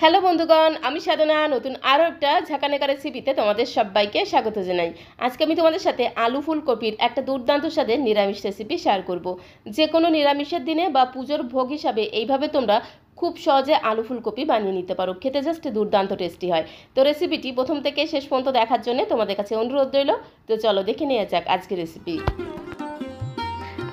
Hello বন্ধুগণ, আমি সাধনা নতুন আরও একটা ঝাঁকানাকা রেসিপিতে তোমাদের সবাইকে স্বাগত জানাই। আজকে আমি তোমাদের সাথে আলু ফুলকপির একটা দুর্দান্ত স্বাদের নিরামিষ রেসিপি শেয়ার করব। যে কোনো নিরামিষের দিনে বা পুজোর ভোগ হিসাবে এইভাবে তোমরা খুব সহজে আলু ফুলকপি বানিয়ে নিতে পারো। খেতে জাস্ট দুর্দান্ত টেস্টি হয়। তো রেসিপিটি প্রথম থেকে শেষ পর্যন্ত দেখার জন্য তোমাদের কাছে অনুরোধ রইল। তো চলো দেখে নেওয়া যাক আজকের রেসিপি।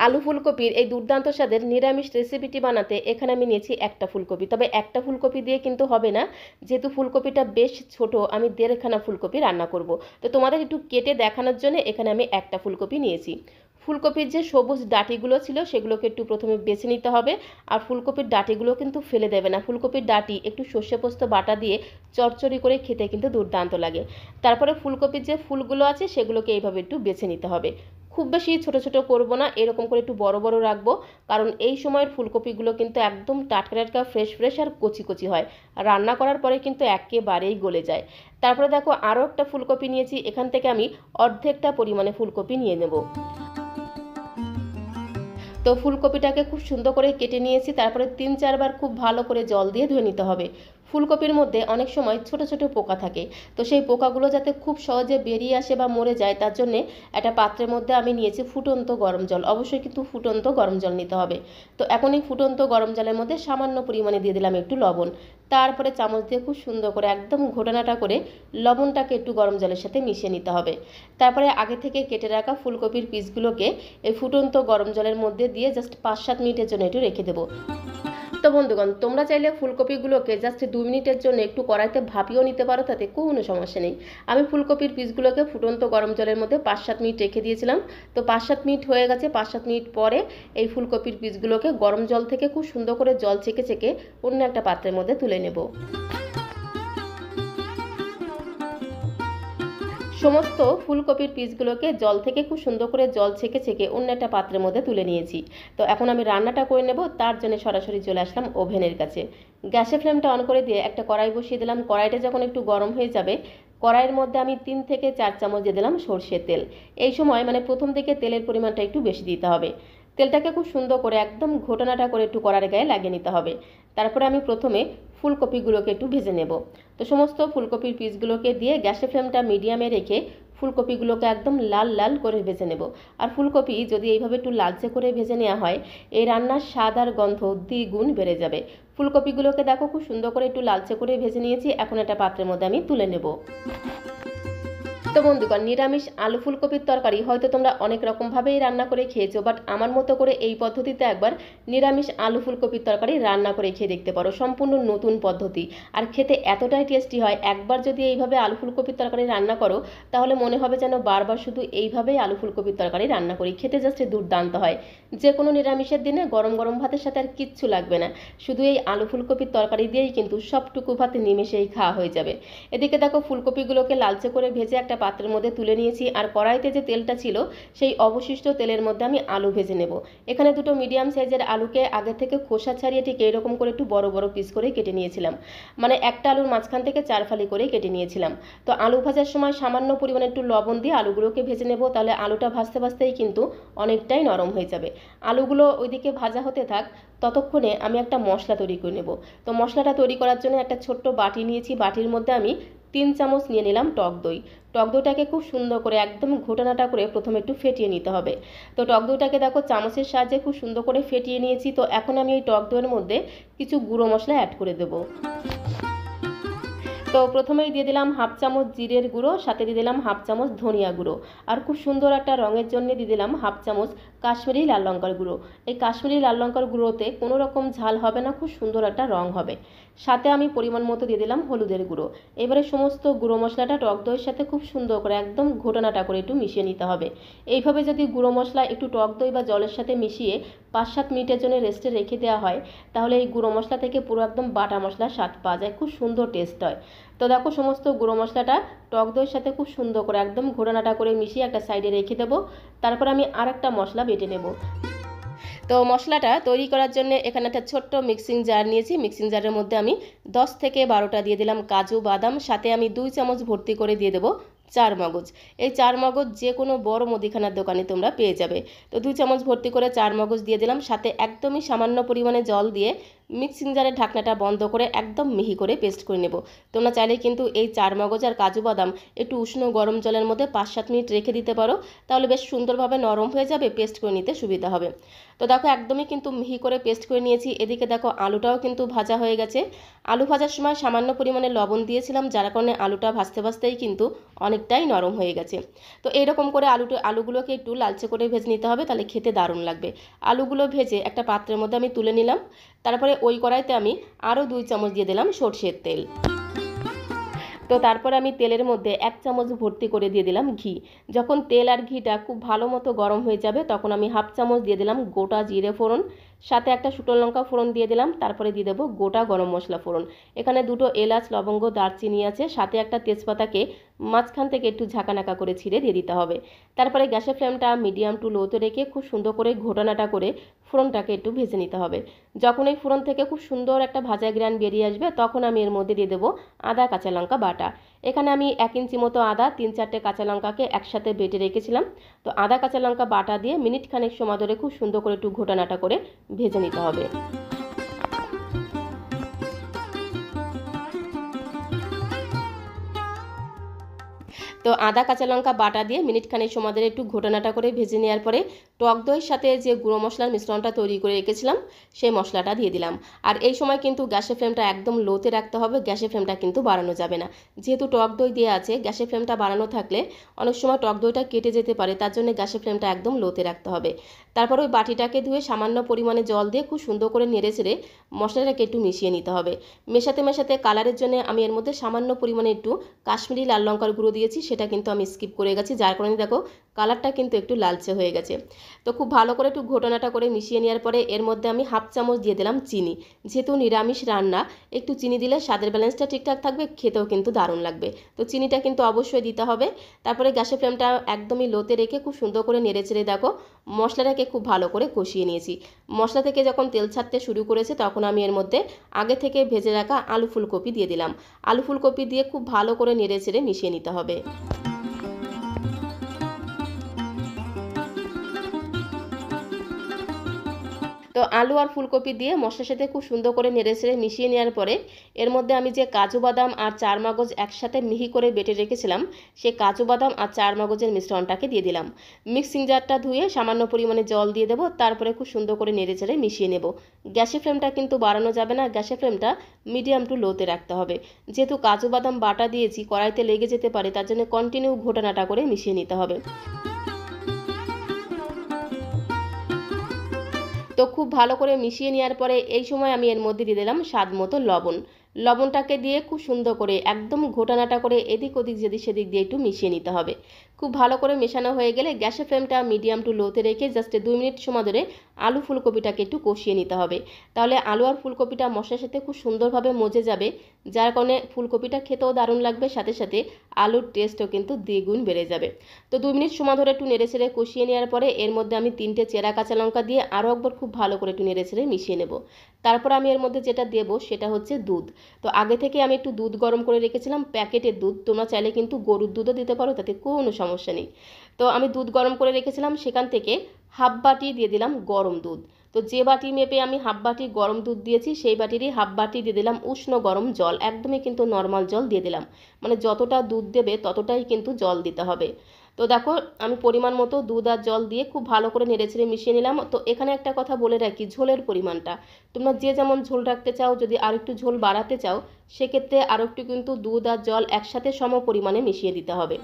আলু ফুলকপির এই দুর্দান্ত স্বাদের নিরামিষ রেসিপিটি বানাতে এখানে আমি নিয়েছি একটা ফুলকপি। তবে একটা ফুলকপি দিয়ে কিন্তু হবে না, যেহেতু ফুলকপিটা বেশ ছোট, আমি 1.5খানা ফুলকপি রান্না করব। তো তোমাদের একটু কেটে দেখানোর জন্য এখানে আমি একটা ফুলকপি নিয়েছি। ফুলকপির যে সবুজ ডাঁটিগুলো ছিল সেগুলোকে একটু প্রথমে বেছে নিতে হবে। আর ফুলকপির ডাঁটিগুলো কিন্তু ফেলে দেবে না। ফুলকপির ডাঁটি একটু সর্ষে পোস্ত বাটা দিয়ে চচ্চড়ি করে খেতে কিন্তু দুর্দান্ত লাগে। তারপরে ফুলকপির যে ফুলগুলো আছে সেগুলোকে এইভাবে একটু বেছে নিতে হবে। খুব বেশি ছোট ছোট করব না, এরকম করে একটু বড় বড় রাখবো, কারণ এই সময়ের ফুলকপিগুলো কিন্তু একদম টাটকা টাটকা ফ্রেশ ফ্রেশ আর কচি কচি হয়। রান্না করার পরে কিন্তু একেবারেই গলে যায়। তারপরে দেখো আরও একটা ফুলকপি নিয়েছি, এখান থেকে আমি অর্ধেকটা পরিমাণে ফুলকপি নিয়ে নেব। তো ফুলকপিটাকে খুব সুন্দর করে কেটে নিয়েছি। তারপরে 3-4 বার খুব ভালো করে জল দিয়ে ধুয়ে নিতে হবে। ফুলকপির মধ্যে অনেক সময় ছোট ছোট পোকা থাকে, তো সেই পোকাগুলো যাতে খুব সহজে বেরিয়ে আসে বা মরে যায় তার জন্যে একটা পাত্রের মধ্যে আমি নিয়েছি ফুটন্ত গরম জল। অবশ্যই কিন্তু ফুটন্ত গরম জল নিতে হবে। তো এখন এই ফুটন্ত গরম জলের মধ্যে সামান্য পরিমাণে দিয়ে দিলাম একটু লবণ। তারপরে চামচ দিয়ে খুব সুন্দর করে একদম ঘোটানাটা করে লবণটাকে একটু গরম জলের সাথে মিশিয়ে নিতে হবে। তারপরে আগে থেকে কেটে রাখা ফুলকপির পিসগুলোকে এই ফুটন্ত গরম জলের মধ্যে দিয়ে জাস্ট 5-7 মিনিটের জন্য একটু রেখে দেবো। তো বন্ধুগণ, তোমরা চাইলে ফুলকপিগুলোকে জাস্ট 2 মিনিটের জন্য একটু কড়াইতে ভাপিয়েও নিতে পারো, তাতে কোনো সমস্যা নেই। আমি ফুলকপির পিসগুলোকে ফুটন্ত গরম জলের মধ্যে 5-7 মিনিট রেখে দিয়েছিলাম। তো 5-7 মিনিট হয়ে গেছে। 5-7 মিনিট পরে এই ফুলকপির পিসগুলোকে গরম জল থেকে খুব সুন্দর করে জল ছেঁকে ছেঁকে অন্য একটা পাত্রের মধ্যে তুলে নেব। সমস্ত ফুলকপির পিসগুলোকে জল থেকে খুব সুন্দর করে জল ছেঁকে ছেঁকে অন্য একটা পাত্রের মধ্যে তুলে নিয়েছি। তো এখন আমি রান্নাটা করে নেব, তার জন্য সরাসরি চলে আসলাম ওভেনের কাছে। গ্যাসের ফ্লেমটা অন করে দিয়ে একটা কড়াই বসিয়ে দিলাম। কড়াইটা যখন একটু গরম হয়ে যাবে, কড়াইয়ের মধ্যে আমি 3 থেকে 4 চামচ দিয়ে দিলাম সর্ষের তেল। এই সময় প্রথম থেকে তেলের পরিমাণটা একটু বেশি দিতে হবে। তেলটাকে খুব সুন্দর করে একদম ঘোটানাটা করে একটু কড়াইয়ের গায়ে লাগিয়ে নিতে হবে। তারপরে আমি প্রথমে ফুলকপিগুলোকে একটু ভেজে নেব। তো সমস্ত ফুলকপির পিসগুলোকে দিয়ে গ্যাসের ফ্লেমটা মিডিয়ামে রেখে ফুলকপিগুলোকে একদম লাল লাল করে ভেজে নেব। আর ফুলকপি যদি এইভাবে একটু লালচে করে ভেজে নেওয়া হয়, এই রান্নার স্বাদ আর গন্ধ দ্বিগুণ বেড়ে যাবে। ফুলকপিগুলোকে দেখো খুব সুন্দর করে একটু লালচে করে ভেজে নিয়েছি। এখন একটা পাত্রের মধ্যে আমি তুলে নেব। তো বন্ধুগণ, নিরামিষ আলু ফুলকপির তরকারি হয়তো তোমরা অনেক রকমভাবেই রান্না করে খেয়েছো, বাট আমার মতো করে এই পদ্ধতিতে একবার নিরামিষ আলু ফুলকপির তরকারি রান্না করে খেয়ে দেখতে পারো। সম্পূর্ণ নতুন পদ্ধতি, আর খেতে এতটাই টেস্টি হয়। একবার যদি এইভাবে আলু ফুলকপির তরকারি রান্না করো, তাহলে মনে হবে যেন বারবার শুধু এইভাবেই আলু ফুলকপির তরকারি রান্না করি। খেতে জাস্ট দুর্দান্ত হয়। যে কোনো নিরামিষের দিনে গরম গরম ভাতের সাথে আর কিচ্ছু লাগবে না, শুধু এই আলু ফুলকপির তরকারি দিয়েই কিন্তু সবটুকু ভাত নিমেষেই খাওয়া হয়ে যাবে। এদিকে দেখো ফুলকপিগুলোকে লালচে করে ভেজে একটা পাত্রের মধ্যে তুলে নিয়েছি। আর কড়াইতে যে তেলটা ছিল সেই অবশিষ্ট তেলের মধ্যে আমি আলু ভেজে নেব। এখানে দুটো মিডিয়াম সাইজের আলুকে আগে থেকে খোসা ছাড়িয়ে ঠিক এরকম করে একটু বড় বড় পিস করে কেটে নিয়েছিলাম। একটা আলুর মাঝখান থেকে 4 ফালি করে কেটে নিয়েছিলাম। তো আলু ভাজার সময় সামান্য পরিমাণে একটু লবণ দিয়ে আলুগুলোকে ভেজে নেব, তাহলে আলুটা ভাজতে ভাজতেই কিন্তু অনেকটাই নরম হয়ে যাবে। আলুগুলো ওইদিকে ভাজা হতে থাক, ততক্ষণে আমি একটা মশলা তৈরি করে নেব। তো মশলাটা তৈরি করার জন্য একটা ছোট্ট বাটি নিয়েছি। বাটির মধ্যে আমি 3 চামচ নিয়ে নিলাম টক দই। টক দইটাকে খুব সুন্দর করে একদম ঘোটানাটা করে প্রথমে একটু ফেটিয়ে নিতে হবে। তো টক দইটাকে দেখো চামচের সাহায্যে খুব সুন্দর করে ফেটিয়ে নিয়েছি। তো এখন আমি এই টক দইয়ের মধ্যে কিছু গুঁড়ো মশলা অ্যাড করে দেবো। তো প্রথমেই দিয়ে দিলাম 1/2 চামচ জিরের গুঁড়ো, সাথে দিয়ে দিলাম 1/2 চামচ ধনিয়া গুঁড়ো, আর খুব সুন্দর একটা রঙের জন্য দিয়ে দিলাম 1/2 চামচ কাশ্মীরি লাল লঙ্কার গুঁড়ো। এই কাশ্মীরি লাল লঙ্কার গুঁড়োতে কোনো রকম ঝাল হবে না, খুব সুন্দর একটা রং হবে। সাথে আমি পরিমাণ মতো দিয়ে দিলাম হলুদের গুঁড়ো। এবারে সমস্ত গুঁড়ো মশলাটা টক দইয়ের সাথে খুব সুন্দর করে একদম ঘোটানাটা করে একটু মিশিয়ে নিতে হবে। এইভাবে যদি গুঁড়ো মশলা একটু টক দই বা জলের সাথে মিশিয়ে 5-7 মিনিটের জন্য রেস্টে রেখে দেওয়া হয়, তাহলে এই গুঁড়ো মশলা থেকে পুরো একদম বাটা মশলার স্বাদ পাওয়া যায়, খুব সুন্দর টেস্ট হয়। তো দেখো সমস্ত গুঁড়ো মশলাটা টক দইয়ের সাথে খুব সুন্দর করে একদম ঘোটানাটা করে মিশিয়ে একটা সাইডে রেখে দেবো। তারপর আমি আর একটা মশলা বেটে নেব। তো মশলাটা তৈরি করার জন্য এখানে একটা ছোট্ট মিক্সিং জার নিয়েছি। মিক্সিং জারের মধ্যে আমি 10 থেকে 12টা দিয়ে দিলাম কাজু বাদাম, সাথে আমি 2 চামচ ভর্তি করে দিয়ে দেবো চার মগজ। এই চার মগজ যে কোনো বড় মুদিখানার দোকানে তোমরা পেয়ে যাবে। তো 2 চামচ ভর্তি করে চার মগজ দিয়ে দিলাম, সাথে একদমই সামান্য পরিমাণে জল দিয়ে মিক্সিং জারের ঢাকনাটা বন্ধ করে একদম মিহি করে পেস্ট করে নেব। তোমরা চাইলে কিন্তু এই চারমগজ আর কাজু বাদাম একটু উষ্ণ গরম জলের মধ্যে 5-7 মিনিট রেখে দিতে পারো, তাহলে বেশ সুন্দরভাবে নরম হয়ে যাবে, পেস্ট করে নিতে সুবিধা হবে। তো দেখো একদমই কিন্তু মিহি করে পেস্ট করে নিয়েছি। এদিকে দেখো আলুটাও কিন্তু ভাজা হয়ে গেছে। আলু ভাজার সময় সামান্য পরিমাণে লবণ দিয়েছিলাম, যার কারণে আলুটা ভাজতে ভাজতেই কিন্তু অনেকটাই নরম হয়ে গেছে। তো এইরকম করে আলুগুলোকে একটু লালচে করে ভেজে নিতে হবে, তাহলে খেতে দারুণ লাগবে। আলুগুলো ভেজে একটা পাত্রের মধ্যে আমি তুলে নিলাম। তারপরে ওই কড়াইতে আমি আরও 2 চামচ দিয়ে দিলাম সরষের তেল। তো তারপর আমি তেলের মধ্যে 1 চামচ ভর্তি করে দিয়ে দিলাম ঘি। যখন তেল আর ঘিটা খুব ভালো মতো গরম হয়ে যাবে, তখন আমি 1/2 চামচ দিয়ে দিলাম গোটা জিরে ফোড়ন, সাথে একটা শুকনো লঙ্কা ফোড়ন দিয়ে দিলাম। তারপরে দিয়ে দেবো গোটা গরম মশলা ফোড়ন। এখানে 2টো এলাচ, লবঙ্গ, দারচিনি আছে, সাথে একটা তেজপাতাকে মাঝখান থেকে একটু ঝাঁকানাকা করে ছিঁড়ে দিয়ে দিতে হবে। তারপরে গ্যাসের ফ্লেমটা মিডিয়াম টু লোতে রেখে খুব সুন্দর করে ঘোটানাটা করে ফোড়নটাকে একটু ভেজে নিতে হবে। যখন এই ফোড়ন থেকে খুব সুন্দর একটা ভাজা গ্রান বেরিয়ে আসবে, তখন আমি এর মধ্যে দিয়ে দেবো আদা কাঁচা লঙ্কা বাটা। এখানে আমি 1 ইঞ্চি মতো আদা, 3-4টে কাঁচা লঙ্কাকে একসাথে বেটে রেখেছিলাম। তো আদা কাঁচা লঙ্কা বাটা দিয়ে মিনিট খানেক সময় ধরে খুব সুন্দর করে একটু ঘোটানাটা করে ভেজে নিতে হবে। তো আদা কাঁচা লঙ্কা বাটা দিয়ে মিনিট খানেক সময় ধরে একটু ঘোটানাটা করে ভেজে নেওয়ার পরে টক দইয়ের সাথে যে গুঁড়ো মশলার মিশ্রণটা তৈরি করে রেখেছিলাম সেই মশলাটা দিয়ে দিলাম। আর এই সময় কিন্তু গ্যাসের ফ্লেমটা একদম লোতে রাখতে হবে, গ্যাসের ফ্লেমটা কিন্তু বাড়ানো যাবে না। যেহেতু টক দই দেওয়া আছে, গ্যাসের ফ্লেমটা বাড়ানো থাকলে অনেক সময় টক দইটা কেটে যেতে পারে, তার জন্য গ্যাসের ফ্লেমটা একদম লোতে রাখতে হবে। তারপর ওই বাটিটাকে ধুয়ে সামান্য পরিমাণে জল দিয়ে খুব সুন্দর করে নেড়ে চেড়ে মশলাটাকে একটু মিশিয়ে নিতে হবে। মেশাতে মেশাতে কালারের জন্য আমি এর মধ্যে সামান্য পরিমাণে একটু কাশ্মীরি লাল লঙ্কার গুঁড়ো দিয়েছি, সেটা কিন্তু আমি স্কিপ করে গেছি, যার কারণে দেখো কালারটা কিন্তু একটু লালচে হয়ে গেছে। তো খুব ভালো করে একটু ঘোটানাটা করে মিশিয়ে নেওয়ার পরে এর মধ্যে আমি 1/2 চামচ দিয়ে দিলাম চিনি। যেহেতু নিরামিষ রান্না, একটু চিনি দিলে স্বাদের ব্যালেন্সটা ঠিকঠাক থাকবে, খেতেও কিন্তু দারুণ লাগবে। তো চিনিটা কিন্তু অবশ্যই দিতে হবে। তারপরে গ্যাসের ফ্লেমটা একদমই লোতে রেখে খুব সুন্দর করে নেড়ে চেড়ে দেখো মশলাটাকে খুব ভালো করে কষিয়ে নিয়েছি। মশলা থেকে যখন তেল ছাড়তে শুরু করেছে, তখন আমি এর মধ্যে আগে থেকে ভেজে রাখা আলু ফুলকপি দিয়ে দিলাম। আলু ফুলকপি দিয়ে খুব ভালো করে নেড়ে চেড়ে মিশিয়ে নিতে হবে। তো আলু আর ফুলকপি দিয়ে মশলার সাথে খুব সুন্দর করে নেড়েচেড়ে মিশিয়ে নেওয়ার পরে এর মধ্যে আমি যে কাজু বাদাম আর চারমগজ একসাথে মিহি করে বেটে রেখেছিলাম, সেই কাজু বাদাম আর চারমগজের মিশ্রণটাকে দিয়ে দিলাম। মিক্সিং জারটা ধুয়ে সামান্য পরিমাণে জল দিয়ে দেবো, তারপরে খুব সুন্দর করে নেড়েচেড়ে মিশিয়ে নেব। গ্যাসের ফ্লেমটা কিন্তু বাড়ানো যাবে না, গ্যাসের ফ্লেমটা মিডিয়াম টু লোতে রাখতে হবে। যেহেতু কাজু বাদাম বাটা দিয়েছি, কড়াইতে লেগে যেতে পারে, তার জন্য কন্টিনিউ ঘোটানাটা করে মিশিয়ে নিতে হবে। তো খুব ভালো করে মিশিয়ে নেওয়ার পরে এই সময় আমি এর মধ্যে দিয়ে দিলাম স্বাদ মতো লবণ। লবণটাকে দিয়ে খুব সুন্দর করে একদম ঘোটানাটা করে এদিক ওদিক যেদিক সেদিক দিয়ে একটু মিশিয়ে নিতে হবে। খুব ভালো করে মেশানো হয়ে গেলে গ্যাসের ফ্লেমটা মিডিয়াম টু লোতে রেখে জাস্ট 2 মিনিট সময় ধরে আলু ফুলকপিটাকে একটু কষিয়ে নিতে হবে। তাহলে আলু আর ফুলকপিটা মশলার সাথে খুব সুন্দরভাবে মজে যাবে, যার কারণে ফুলকপিটা খেতেও দারুণ লাগবে, সাথে সাথে আলুর টেস্টও কিন্তু দ্বিগুণ বেড়ে যাবে। তো 2 মিনিট সময় ধরে একটু নেড়েচেড়ে কষিয়ে নেওয়ার পরে এর মধ্যে আমি 3টে চেরা কাঁচা লঙ্কা দিয়ে আরও একবার খুব ভালো করে একটু নেড়েচেড়ে মিশিয়ে নেব। তারপর আমি এর মধ্যে যেটা দেবো সেটা হচ্ছে দুধ। তো আগে থেকে আমি একটু দুধ গরম করে রেখেছিলাম, প্যাকেটের দুধ, তোমরা চাইলে কিন্তু গরুর দুধও দিতে পারো, তাতে কোনো সমস্যা নেই। তো আমি দুধ গরম করে রেখেছিলাম, সেখান থেকে 1/2 বাটি দিয়ে দিলাম গরম দুধ। তো যে বাটি মেপে আমি 1/2 বাটি গরম দুধ দিয়েছি, সেই বাটিরই 1/2 বাটি দিয়ে দিলাম উষ্ণ গরম জল। একদমই কিন্তু নর্মাল জল দিয়ে দিলাম, মানে যতটা দুধ দেবে ততটাই কিন্তু জল দিতে হবে। তো দেখো আমি পরিমাণ মতো দুধ আর জল দিয়ে খুব ভালো করে নেড়েচেড়ে মিশিয়ে নিলাম। তো এখানে একটা কথা বলে রাখি, ঝোলের পরিমাণটা তোমরা যে যেমন ঝোল রাখতে চাও, যদি আর একটু ঝোল বাড়াতে চাও, সেক্ষেত্রে আরও একটু কিন্তু দুধ আর জল একসাথে সম পরিমাণে মিশিয়ে দিতে হবে।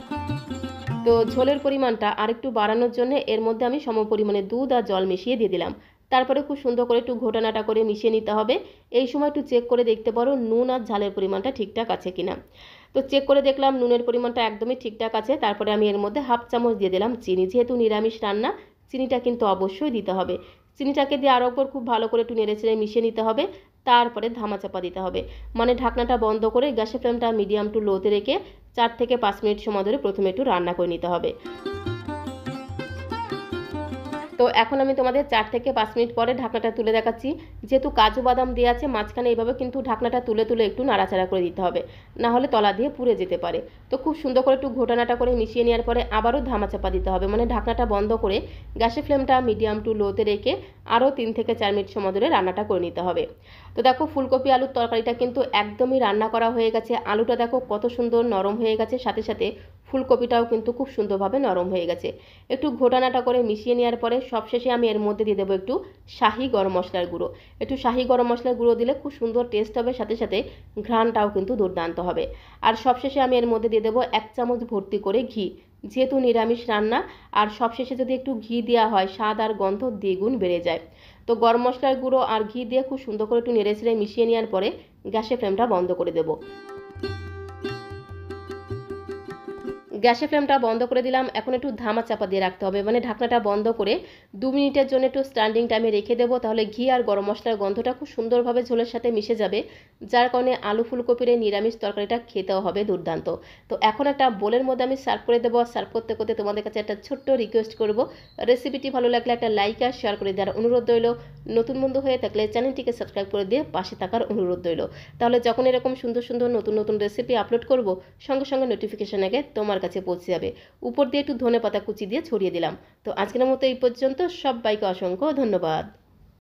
তো ঝোলের পরিমাণটা আরেকটু বাড়ানোর জন্য এর মধ্যে আমি সম পরিমাণে দুধ আর জল মিশিয়ে দিয়ে দিলাম। তারপরে খুব সুন্দর করে একটু ঘোটানাটা করে মিশিয়ে নিতে হবে। এই সময় একটু চেক করে দেখতে পারো নুন আর ঝালের পরিমাণটা ঠিকঠাক আছে কিনা। তো চেক করে দেখলাম নুনের পরিমাণটা একদমই ঠিকঠাক আছে। তারপরে আমি এর মধ্যে 1/2 চামচ দিয়ে দিলাম চিনি। যেহেতু নিরামিষ রান্না, চিনিটা কিন্তু অবশ্যই দিতে হবে। চিনিটাকে দিয়ে আরও একবার খুব ভালো করে একটু নেড়েচেড়ে মিশিয়ে নিতে হবে। তারপরে ধামাচাপা দিতে হবে, মানে ঢাকনাটা বন্ধ করে গ্যাসের ফ্লেমটা মিডিয়াম টু লোতে রেখে 4 থেকে 5 মিনিট সময় ধরে প্রথমে একটু রান্না করে নিতে হবে। তো তো এখন আমি তোমাদের 4 থেকে 5 মিনিট পরে ঢাকনাটা তুলে দেখাচ্ছি। যেহেতু কাজু বাদাম দেওয়া আছে মাঝখানে, এইভাবে কিন্তু ঢাকনাটা তুলে তুলে একটু নাড়াচাড়া করে দিতে হবে, না হলে তলা দিয়ে পুড়ে যেতে পারে। তো খুব সুন্দর করে একটু ঘোটানাটা করে মিশিয়ে নেওয়ার পরে আবারও ধামাচাপা দিতে হবে, মানে ঢাকনাটা বন্ধ করে গ্যাসের ফ্লেমটা মিডিয়াম টু লোতে রেখে আরও 3 থেকে 4 মিনিট সময় ধরে রান্নাটা করে নিতে হবে। তো দেখো ফুলকপি আলুর তরকারিটা কিন্তু একদমই রান্না করা হয়ে গেছে। আলুটা দেখো কত সুন্দর নরম হয়ে গেছে, সাথে সাথে ফুলকপিটাও কিন্তু খুব সুন্দরভাবে নরম হয়ে গেছে। একটু ঘোটানাটা করে মিশিয়ে নেওয়ার পরে সবশেষে আমি এর মধ্যে দিয়ে দেবো একটু শাহি গরম মশলার গুঁড়ো। একটু শাহি গরম মশলার গুঁড়ো দিলে খুব সুন্দর টেস্ট হবে, সাথে সাথে ঘ্রাণটাও কিন্তু দুর্দান্ত হবে। আর সবশেষে আমি এর মধ্যে দিয়ে দেবো 1 চামচ ভর্তি করে ঘি, যেহেতু নিরামিষ রান্না। আর সবশেষে যদি একটু ঘি দেওয়া হয় স্বাদ আর গন্ধ দ্বিগুণ বেড়ে যায়। তো গরম মশলার গুঁড়ো আর ঘি দিয়ে খুব সুন্দর করে একটু নেড়েচেড়ে মিশিয়ে নেওয়ার পরে গ্যাসের ফ্লেমটা বন্ধ করে দেবো। গ্যাসের ফ্লেমটা বন্ধ করে দিলাম। এখন একটু ধামা চাপা দিয়ে রাখতে হবে, মানে ঢাকনাটা বন্ধ করে 2 মিনিটের জন্য একটু স্ট্যান্ডিং টাইমে রেখে দেবো। তাহলে ঘি আর গরম মশলার গন্ধটা খুব সুন্দরভাবে ঝোলের সাথে মিশে যাবে, যার কারণে আলু ফুলকপির এই নিরামিষ তরকারিটা খেতেও হবে দুর্দান্ত। তো এখন একটা বোলের মধ্যে আমি সার্ভ করে দেবো। সার্ভ করতে করতে তোমাদের কাছে একটা ছোট্ট রিকোয়েস্ট করব, রেসিপিটি ভালো লাগলে একটা লাইক আর শেয়ার করে দেওয়ার অনুরোধ রইল। নতুন বন্ধু হয়ে থাকলে চ্যানেলটিকে সাবস্ক্রাইব করে দিয়ে পাশে থাকার অনুরোধ রইল। তাহলে যখন এরকম সুন্দর সুন্দর নতুন নতুন রেসিপি আপলোড করব, সঙ্গে সঙ্গে নোটিফিকেশন আগে তোমার কাছে পৌঁছে যাবে। উপর দিয়ে একটু ধনেপাতা কুচি দিয়ে ছড়িয়ে দিলাম। তো আজকের মতো এই পর্যন্ত, সবাইকে অসংখ্য ধন্যবাদ।